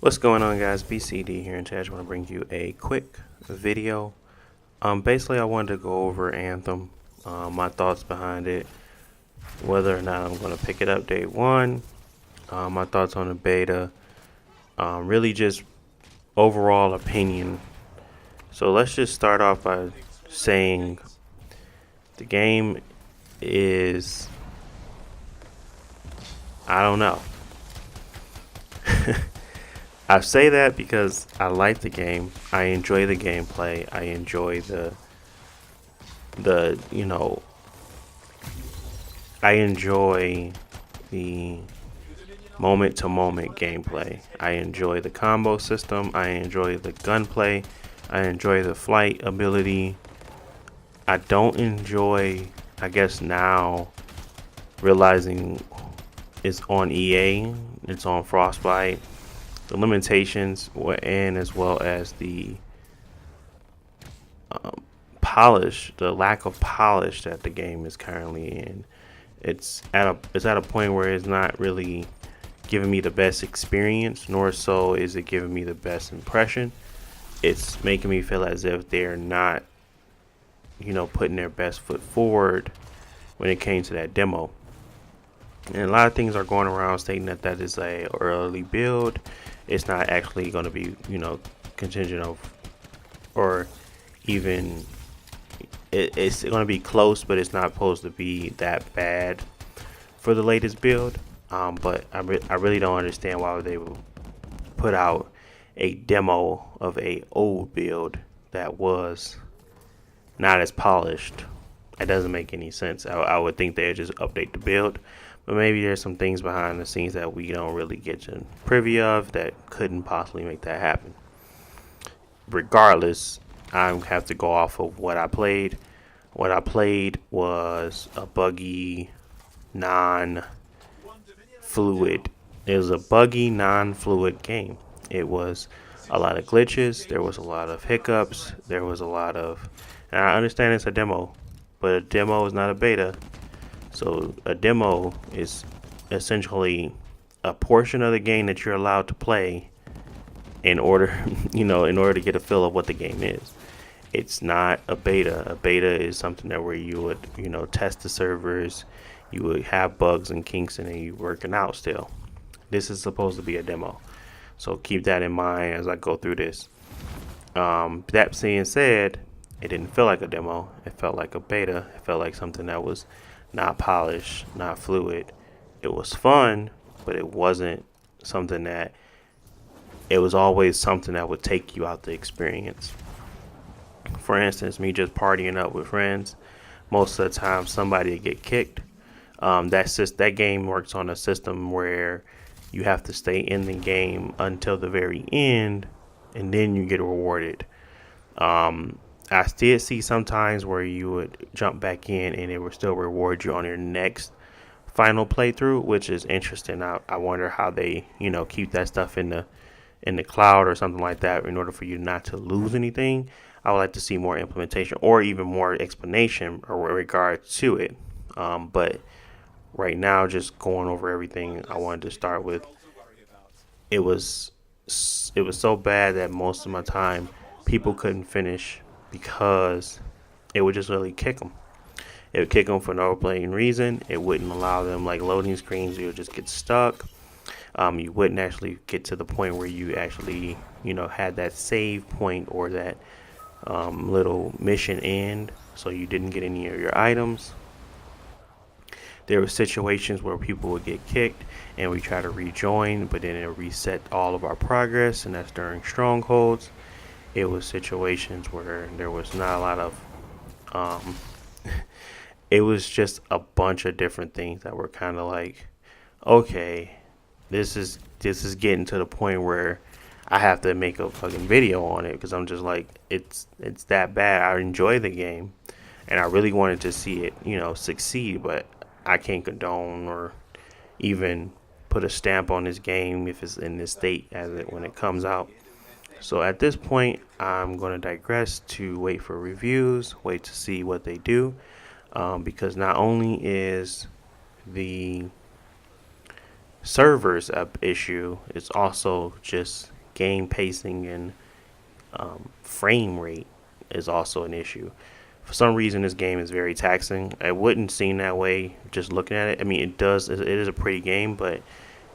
What's going on, guys? BCD here, and today I just want to bring you a quick video. Basically, I wanted to go over Anthem, my thoughts behind it, whether or not I'm going to pick it up day one, my thoughts on the beta, really just overall opinion. So let's just start off by saying the game is, I don't know. I say that because I like the game. I enjoy the gameplay. I enjoy the I enjoy the moment to moment gameplay. I enjoy the combo system. I enjoy the gunplay. I enjoy the flight ability. I don't enjoy, I guess now, realizing it's on EA, it's on Frostbite, the limitations, and as well as the polish, the lack of polish that the game is currently in. It's at a point where it's not really giving me the best experience, nor so is it giving me the best impression. It's making me feel as if they're not, putting their best foot forward when it came to that demo. And a lot of things are going around stating that that is a early build. It's not actually going to be, contingent of, or even it's going to be close, but it's not supposed to be that bad for the latest build. But I really don't understand why they would put out a demo of a old build that was not as polished. It doesn't make any sense. I would think they'd just update the build, but maybe there's some things behind the scenes that we don't really get to privy of that couldn't possibly make that happen. Regardless, I have to go off of what I played. What I played was a buggy, non-fluid. It was a buggy, non-fluid game. It was a lot of glitches. There was a lot of hiccups. There was a lot of, and I understand it's a demo, but a demo is not a beta. So a demo is essentially a portion of the game that you're allowed to play in order, in order to get a feel of what the game is. It's not a beta. A beta is something that where you would, test the servers, you would have bugs and kinks and you working out still. This is supposed to be a demo. So keep that in mind as I go through this. That being said, it didn't feel like a demo. It felt like a beta. It felt like something that was not polished, not fluid. It was fun, but it wasn't something that, it was always something that would take you out the experience. For instance, me just partying up with friends, most of the time somebody would get kicked. That game works on a system where you have to stay in the game until the very end, and then you get rewarded. I did see sometimes where you would jump back in and it would still reward you on your next final playthrough, which is interesting. I wonder how they, keep that stuff in the cloud or something like that in order for you not to lose anything. I would like to see more implementation or even more explanation or regard to it. But right now, just going over everything, I wanted to start with, it was so bad that most of my time people couldn't finish because it would just really kick them. It would kick them for no plain reason. It wouldn't allow them, like loading screens. You would just get stuck. You wouldn't actually get to the point where you actually, had that save point or that little mission end, so you didn't get any of your items. There were situations where people would get kicked and we try to rejoin, but then it reset all of our progress, and that's during strongholds. It was situations where there was not a lot of it was just a bunch of different things that were kind of like, okay, this is getting to the point where I have to make a fucking video on it, because I'm just like, it's that bad. I enjoy the game and I really wanted to see it, succeed, but I can't condone or even put a stamp on this game if it's in this state when it comes out. So at this point, I'm going to digress to wait for reviews, wait to see what they do, because not only is the servers issue, it's also just game pacing and frame rate is also an issue. For some reason, this game is very taxing. It wouldn't seem that way just looking at it. I mean, it does. It is a pretty game, but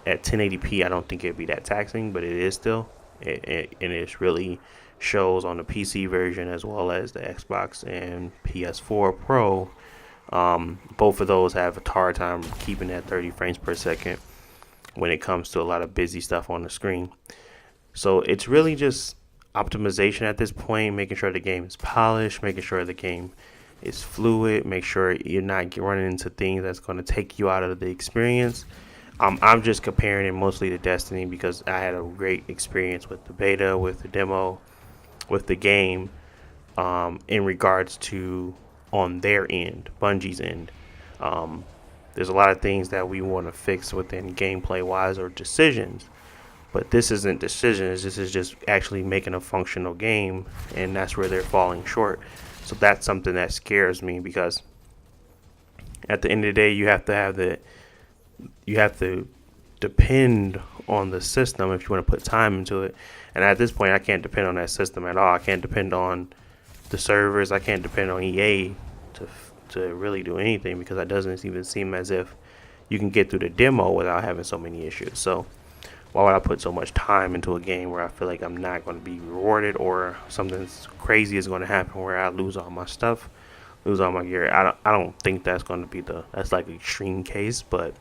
at 1080p, I don't think it'd be that taxing, but it is still. And it really shows on the PC version as well as the Xbox and PS4 Pro. Both of those have a hard time keeping that 30 frames per second when it comes to a lot of busy stuff on the screen. So it's really just optimization at this point, making sure the game is polished, making sure the game is fluid, make sure you're not running into things that's going to take you out of the experience. I'm just comparing it mostly to Destiny because I had a great experience with the beta, with the demo, with the game, in regards to on their end, Bungie's end. There's a lot of things that we want to fix within gameplay wise or decisions, but this isn't decisions. This is just actually making a functional game, and that's where they're falling short. So that's something that scares me because at the end of the day, you have to depend on the system if you want to put time into it. And at this point, I can't depend on that system at all. I can't depend on the servers. I can't depend on EA to really do anything because it doesn't even seem as if you can get through the demo without having so many issues. So why would I put so much time into a game where I feel like I'm not going to be rewarded or something crazy is going to happen where I lose all my stuff, lose all my gear? I don't think that's going to be that's like an extreme case, but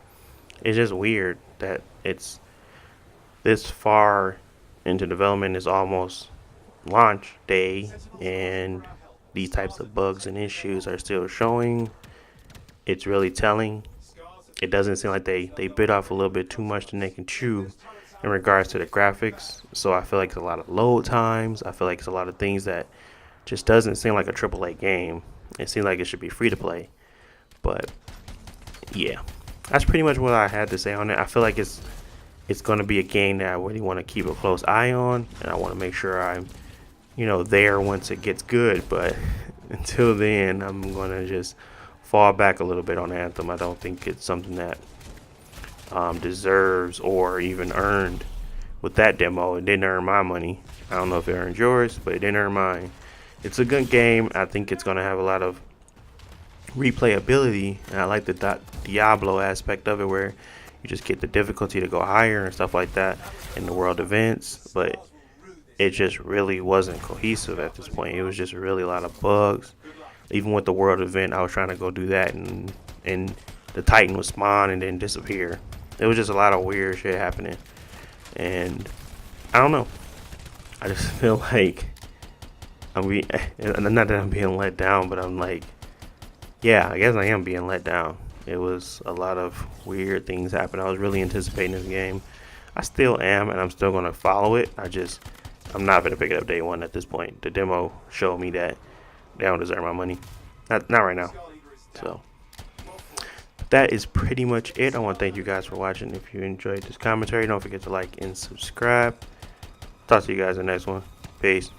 it's just weird that it's this far into development. Is almost launch day and these types of bugs and issues are still showing. It's really telling. It doesn't seem like they bit off a little bit too much than they can chew in regards to the graphics. So I feel like it's a lot of load times. I feel like it's a lot of things that just doesn't seem like a AAA game. It seems like it should be free to play. But yeah, that's pretty much what I had to say on it. I feel like it's going to be a game that I really want to keep a close eye on, and I want to make sure I'm there once it gets good. But until then, I'm going to just fall back a little bit on Anthem. I don't think it's something that deserves or even earned with that demo. It didn't earn my money. I don't know if it earned yours, but it didn't earn mine. It's a good game. I think it's going to have a lot of replayability, and I like the Diablo aspect of it where you just get the difficulty to go higher and stuff like that in the world events, but it just really wasn't cohesive at this point. It was just really a lot of bugs. Even with the world event, I was trying to go do that, and the Titan would spawn and then disappear. It was just a lot of weird shit happening, and I don't know. I just feel like not that I'm being let down, but I'm like, yeah, I guess I am being let down. It was a lot of weird things happening. I was really anticipating this game. I still am, and I'm still going to follow it. I'm not going to pick it up day one at this point. The demo showed me that they don't deserve my money. Not right now. So that is pretty much it. I want to thank you guys for watching. If you enjoyed this commentary, don't forget to like and subscribe. Talk to you guys in the next one. Peace.